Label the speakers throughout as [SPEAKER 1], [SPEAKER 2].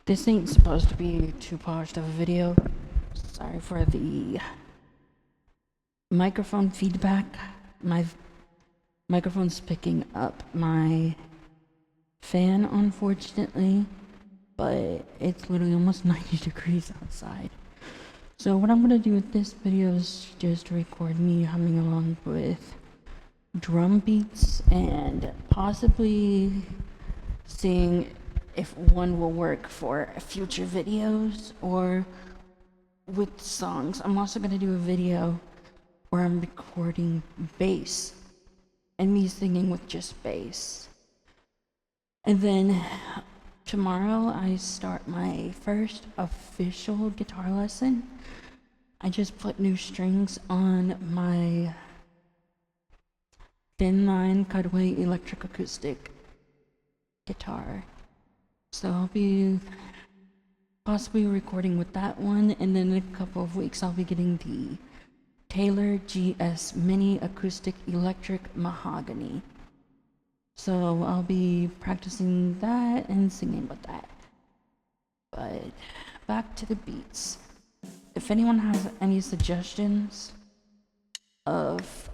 [SPEAKER 1] This ain't supposed to be too polished of a video. Sorry for the microphone feedback. My microphone's picking up my fan, unfortunately, but it's literally almost 90 degrees outside. So what I'm gonna do with this video is just record me humming along with drum beats and possibly seeing if one will work for future videos or with songs. I'm also gonna do a video where I'm recording bass and me singing with just bass. And then tomorrow I start my first official guitar lesson. I just put new strings on my thin line cutaway electric acoustic guitar. So I'll be possibly recording with that one, and then in a couple of weeks I'll be getting the Taylor GS Mini Acoustic Electric Mahogany. So I'll be practicing that and singing with that. But back to the beats. If anyone has any suggestions of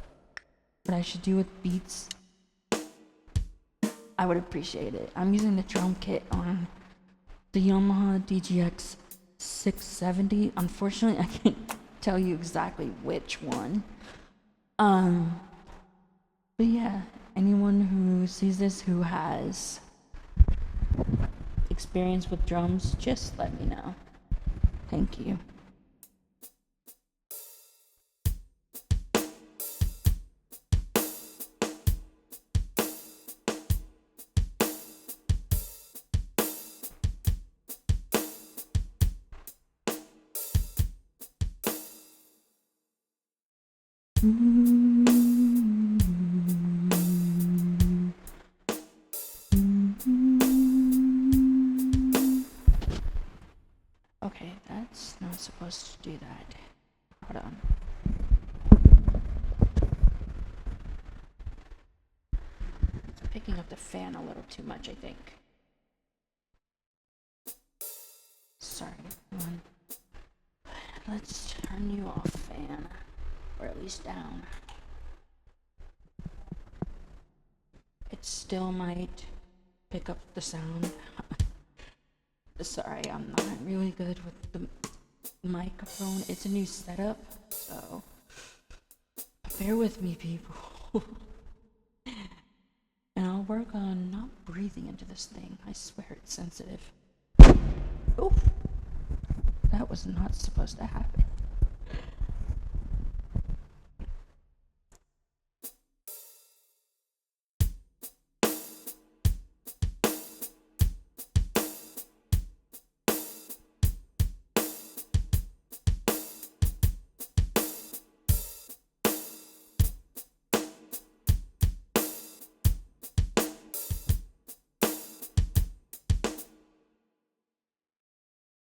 [SPEAKER 1] what I should do with beats, I would appreciate it. I'm using the drum kit on the Yamaha DGX 670. Unfortunately, I can't tell you exactly which one. But yeah, anyone who sees this who has experience with drums, just let me know. Thank you. Okay, that's not supposed to do that. Hold on. It's picking up the fan a little too much, I think. Sorry, everyone. Let's turn you off, fan. Or at least down. It still might pick up the sound. Sorry, I'm not really good with the microphone. It's a new setup, so bear with me, people. And I'll work on not breathing into this thing. I swear it's sensitive. Oof. That was not supposed to happen.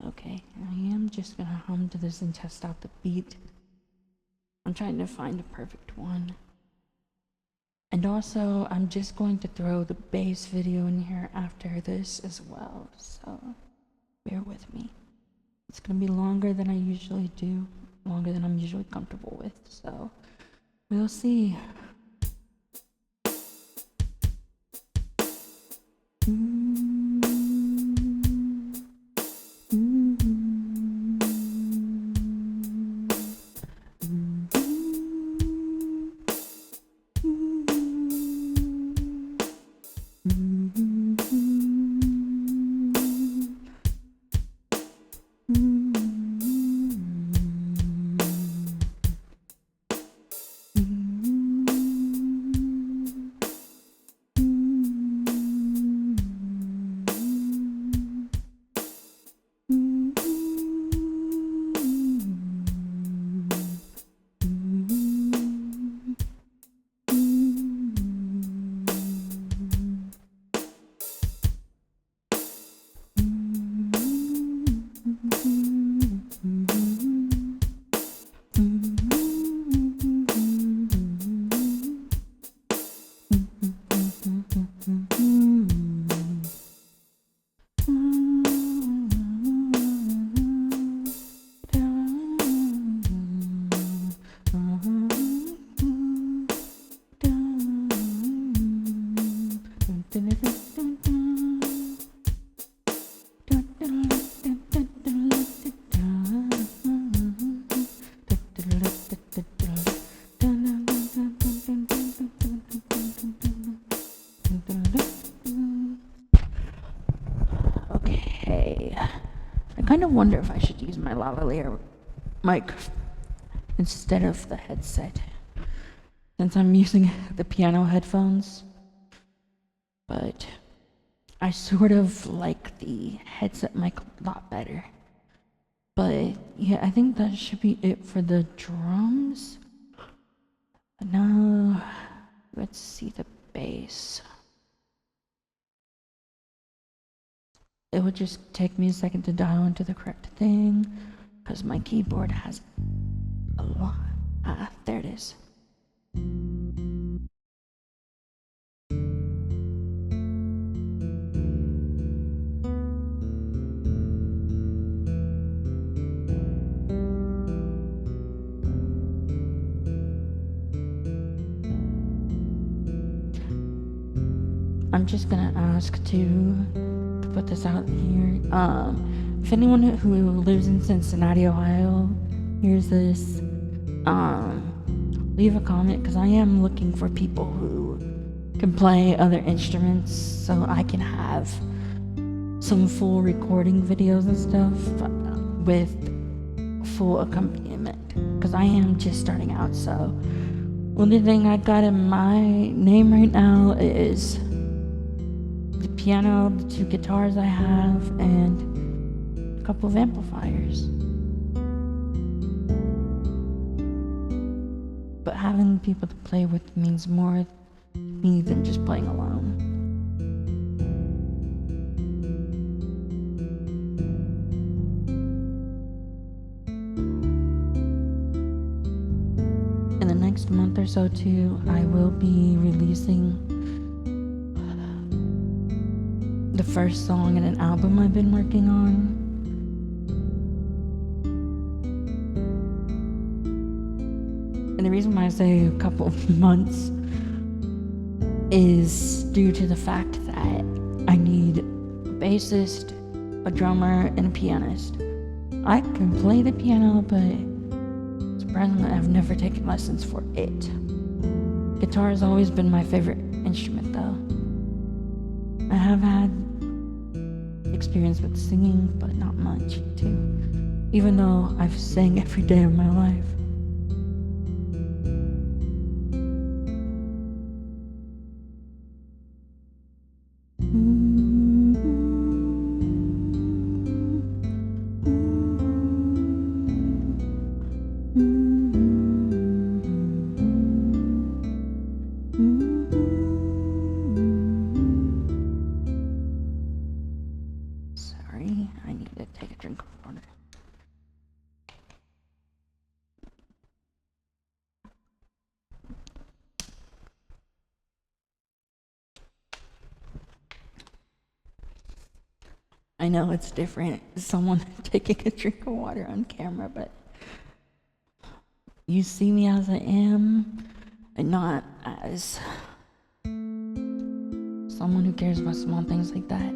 [SPEAKER 1] Okay, I am just gonna hum to this and test out the beat. I'm trying to find a perfect one. And also, I'm just going to throw the bass video in here after this as well, so bear with me. It's gonna be longer than I usually do, longer than I'm usually comfortable with, so we'll see. Okay. I kind of wonder if I should use my lavalier mic instead of the headset, since I'm using the piano headphones. But I sort of like the headset mic a lot better. But yeah, I think that should be it for the drums. Now, let's see the bass. It would just take me a second to dial into the correct thing, because my keyboard has a lot. There it is. I'm just gonna ask to put this out here. If anyone who lives in Cincinnati, Ohio, hears this, leave a comment, because I am looking for people who can play other instruments so I can have some full recording videos and stuff with full accompaniment, because I am just starting out. So only thing I got in my name right now is the piano, the 2 guitars I have, and a couple of amplifiers. But having people to play with means more to me than just playing alone. In the next month or so too, I will be releasing the first song in an album I've been working on. And the reason why I say a couple of months is due to the fact that I need a bassist, a drummer, and a pianist. I can play the piano, but surprisingly I've never taken lessons for it. Guitar has always been my favorite instrument though. I have had experience with singing, but not much too, even though I've sang every day of my life. Sorry, I need to take a drink of water. I know it's different, someone taking a drink of water on camera, but you see me as I am, and not as someone who cares about small things like that.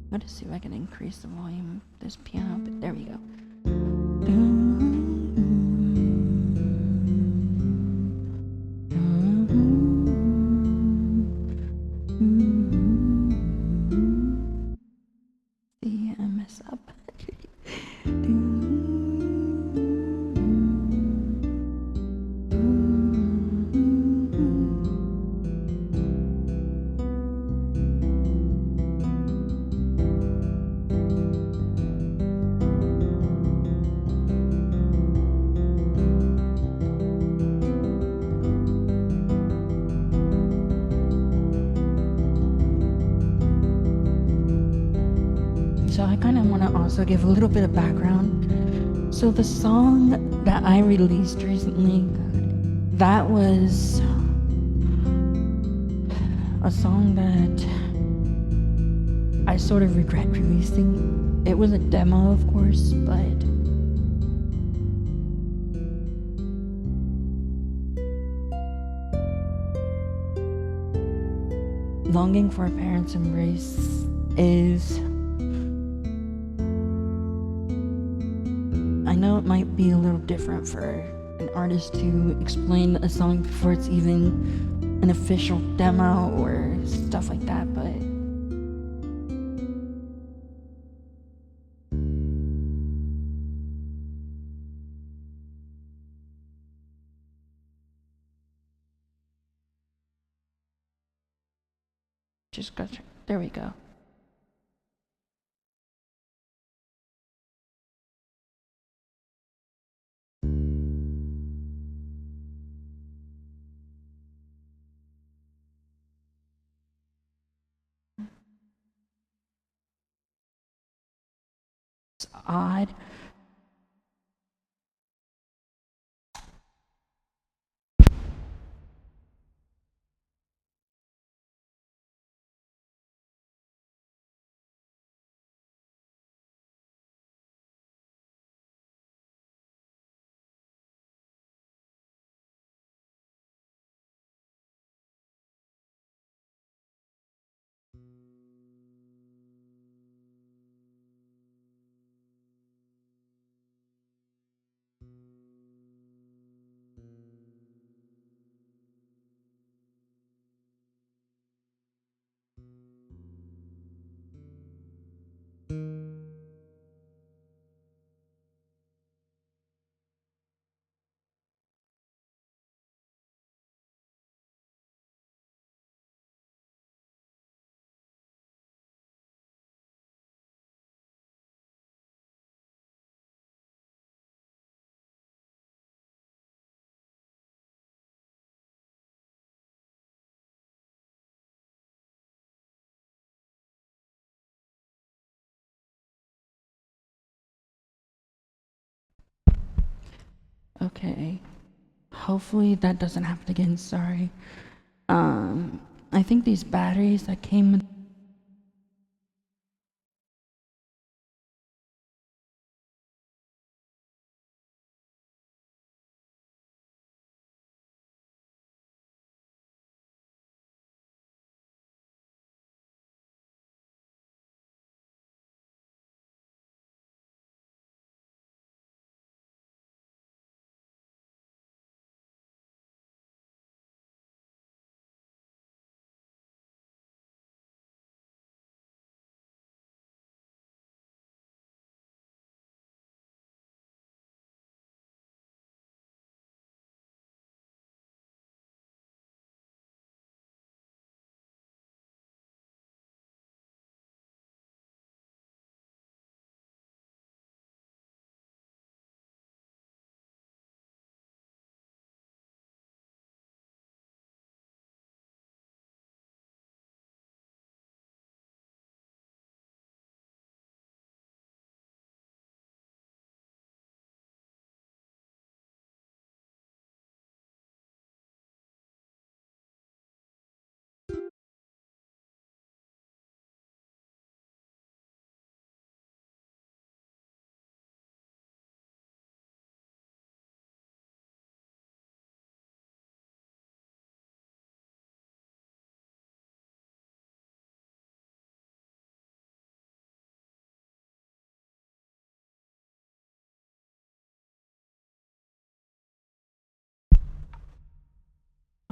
[SPEAKER 1] I'm gonna see if I can increase the volume of this piano, but there we go. See, I mess up. So I kind of want to also give a little bit of background. So the song that I released recently, that was a song that I sort of regret releasing. It was a demo, of course, but longing for a parent's embrace is, I know it might be a little different for an artist to explain a song before it's even an official demo or stuff like that, but just got, there we go. It's odd. Okay. Hopefully that doesn't happen again, sorry. I think these batteries that came with,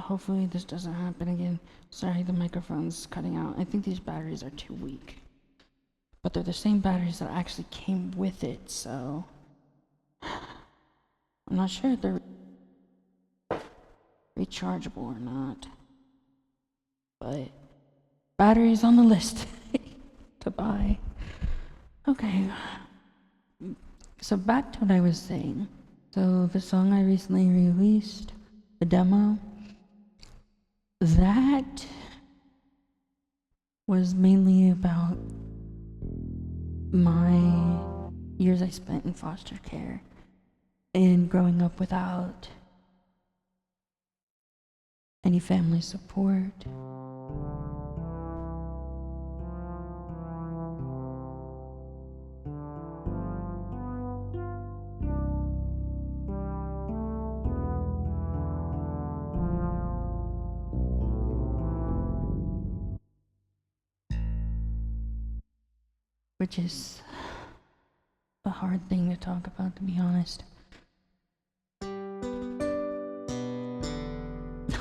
[SPEAKER 1] hopefully this doesn't happen again. Sorry, the microphone's cutting out. I think these batteries are too weak. But they're the same batteries that actually came with it, so I'm not sure if they're rechargeable or not. But batteries on the list to buy. Okay. So back to what I was saying. So the song I recently released, the demo, that was mainly about my years I spent in foster care and growing up without any family support. which is a hard thing to talk about, to be honest.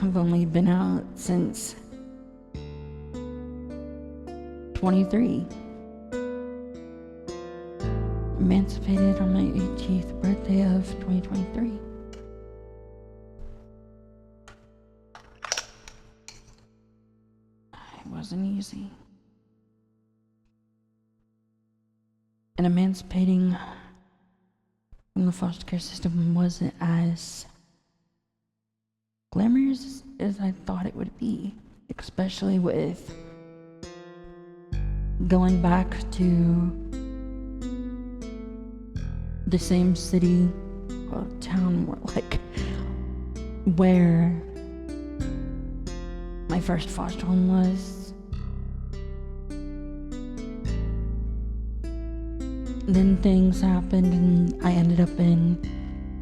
[SPEAKER 1] I've only been out since 23. Emancipated on my 18th birthday of 2023. It wasn't easy. And emancipating from the foster care system wasn't as glamorous as I thought it would be, especially with going back to the same city or town, more like, where my first foster home was. Then things happened and I ended up in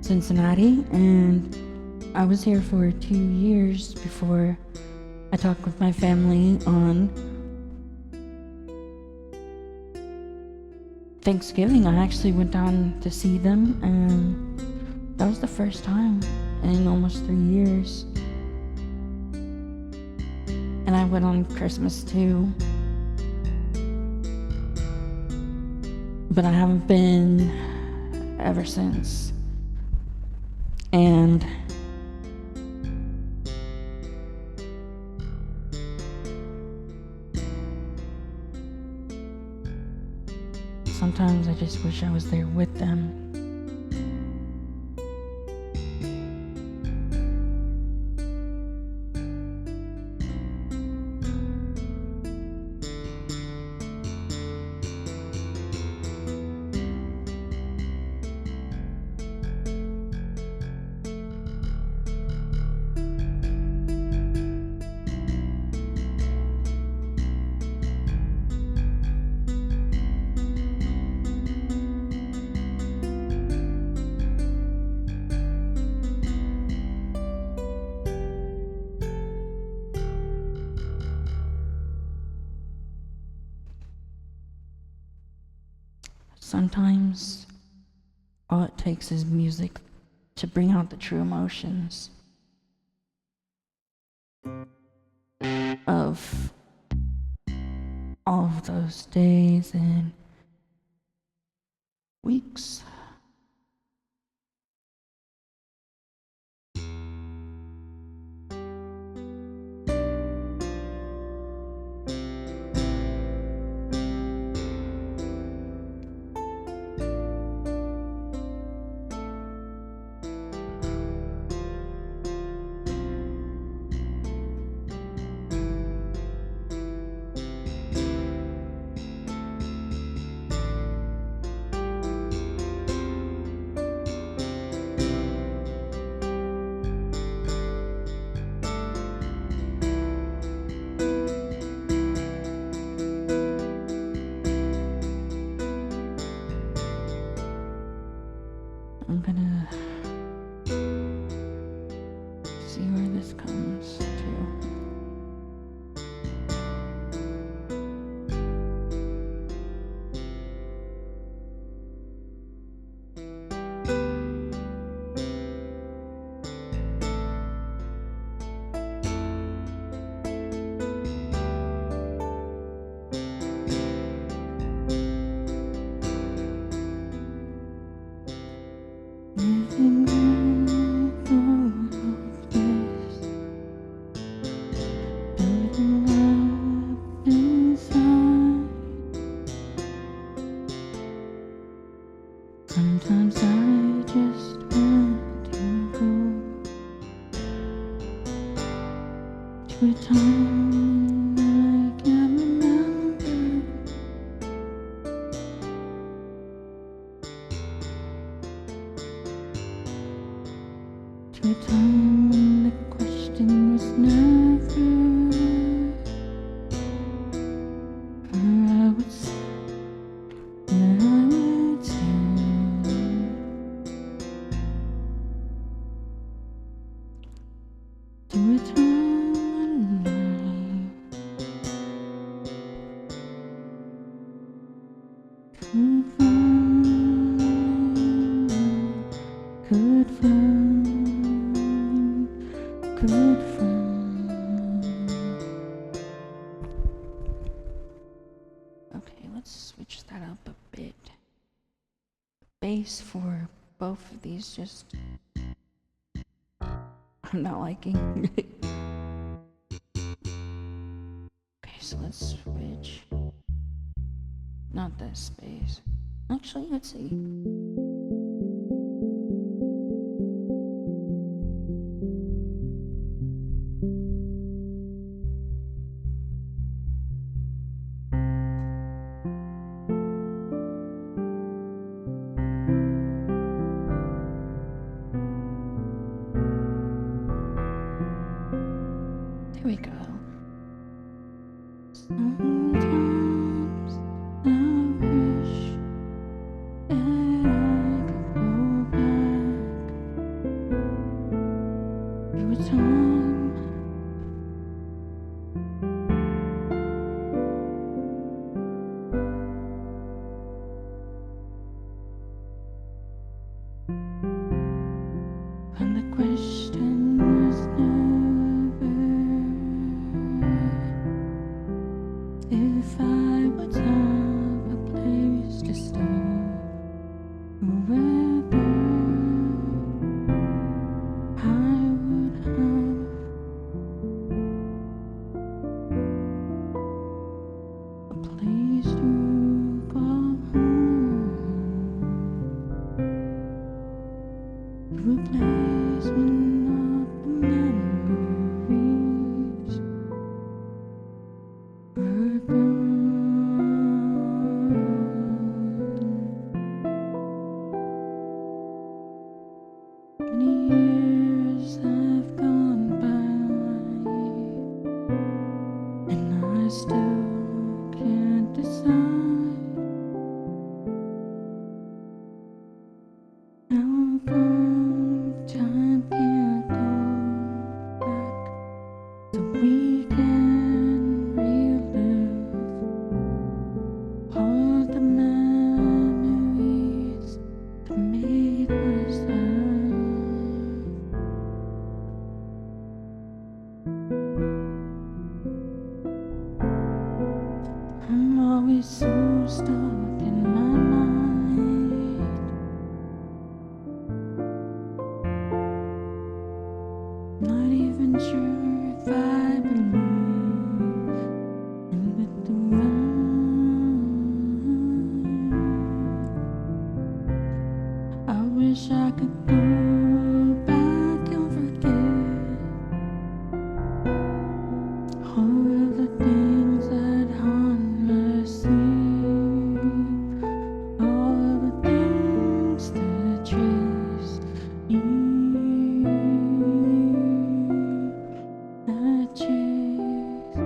[SPEAKER 1] Cincinnati, and I was here for 2 years before I talked with my family on Thanksgiving. I actually went down to see them, and that was the first time in almost 3 years. And I went on Christmas too. But I haven't been ever since. And sometimes I just wish I was there with them. Sometimes all it takes is music to bring out the true emotions of all of those days and weeks. I'm gonna see where this comes to. Sometimes I just want to go to a time I can't remember, to a time when the question was never where I would stand. To a time when I, could find, could find, could find. Okay, let's switch that up a bit. Bass for both of these just I'm not liking. Okay, so let's switch. Not this bass. Actually, let's see. There we go. Sometimes I wish that I could go back to a time when the question was never if I would have a place to stay forever. I would have a place to call home, to a place where not the memories were gone. Many years have gone by, and I still can't decide how come time can't go back so we can relive all the memories that made us laugh. I'm always so stuck in my mind, not even sure if I believe in the divine. I wish I could go back and forget all of the things that haunt my sleep, all of the things that chase me, that chase me.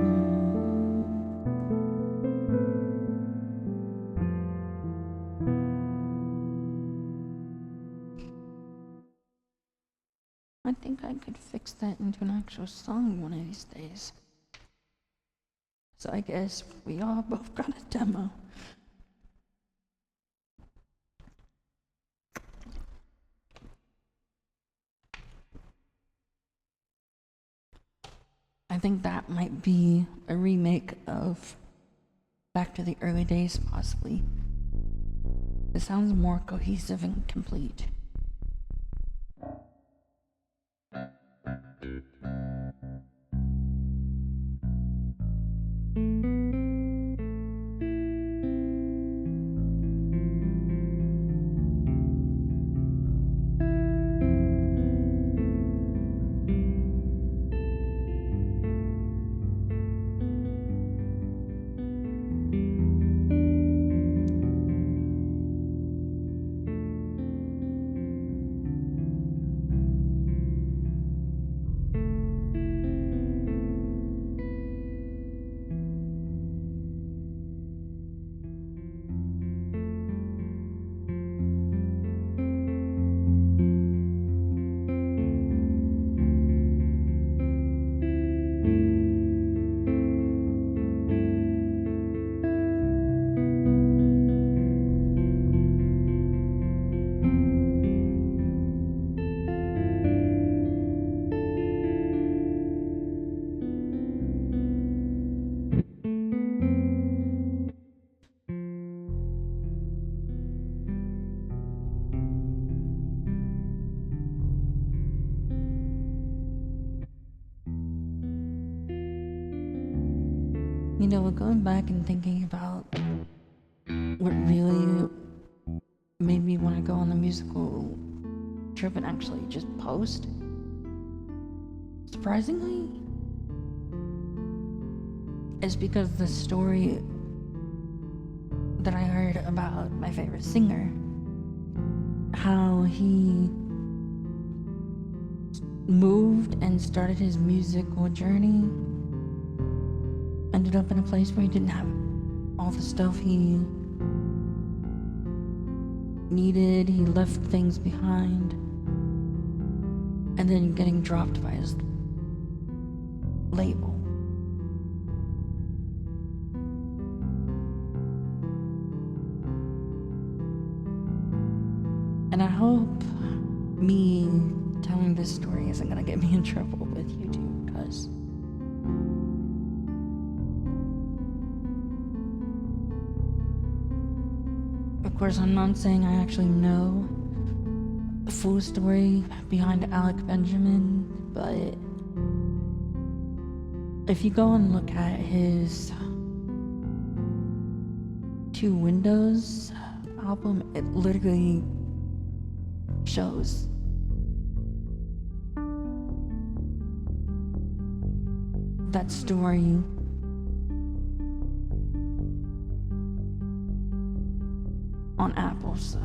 [SPEAKER 1] I think I could fix that into an actual song one of these days. So I guess we all both got a demo. I think that might be a remake of Back to the Early Days, possibly. It sounds more cohesive and complete. Going back and thinking about what really made me want to go on the musical trip and actually just post, surprisingly, is because the story that I heard about my favorite singer, how he moved and started his musical journey, ended up in a place where he didn't have all the stuff he needed. He left things behind, and then getting dropped by his label. And I hope me telling this story isn't gonna get me in trouble with YouTube, because of course I'm not saying I actually know the full story behind Alec Benjamin, but if you go and look at his Two Windows album, it literally shows that story on Apple, so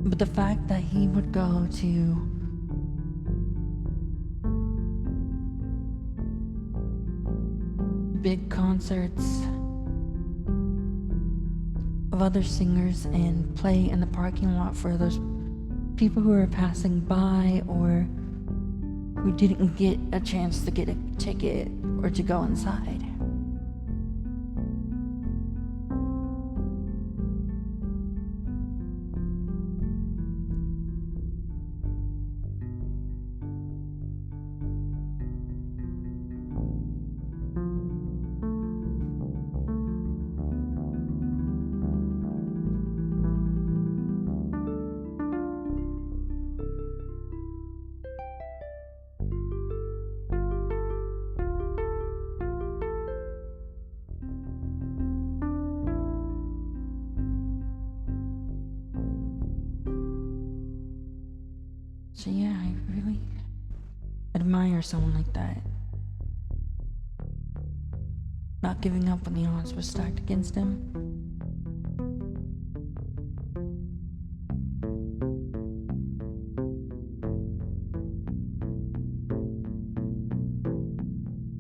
[SPEAKER 1] but the fact that he would go to big concerts of other singers and play in the parking lot for those people who are passing by or who didn't get a chance to get a ticket or to go inside. So yeah, I really admire someone like that. Not giving up when the odds were stacked against him.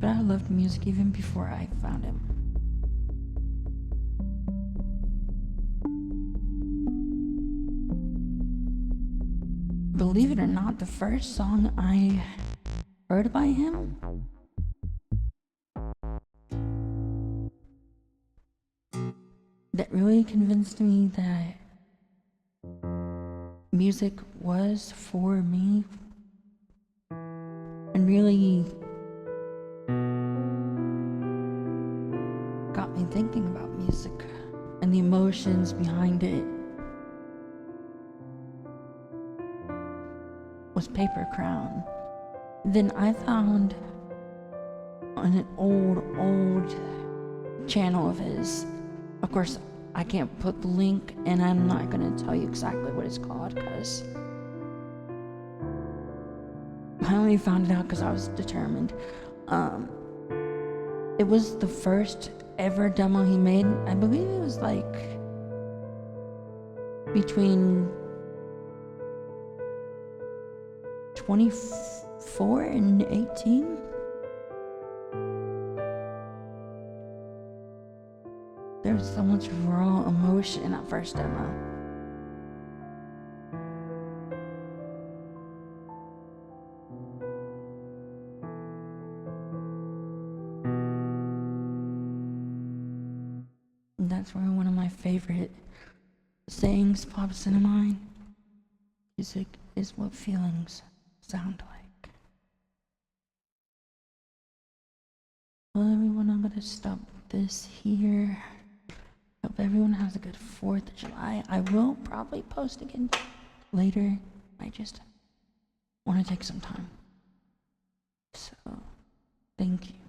[SPEAKER 1] But I loved music even before I found him. Believe it or not, the first song I heard by him that really convinced me that music was for me and really got me thinking about music and the emotions behind it was Paper Crown. Then I found on an old channel of his, of course I can't put the link and I'm not gonna tell you exactly what it's called because I only found it out because I was determined. It was the first ever demo he made. I believe it was like between 24 and 18. There's so much raw emotion in that first demo. And that's where one of my favorite sayings pops into mind. Music is what feelings sound like. Well, everyone, I'm gonna stop this here. Hope everyone has a good 4th of July. I will probably post again later. I just want to take some time. So, thank you.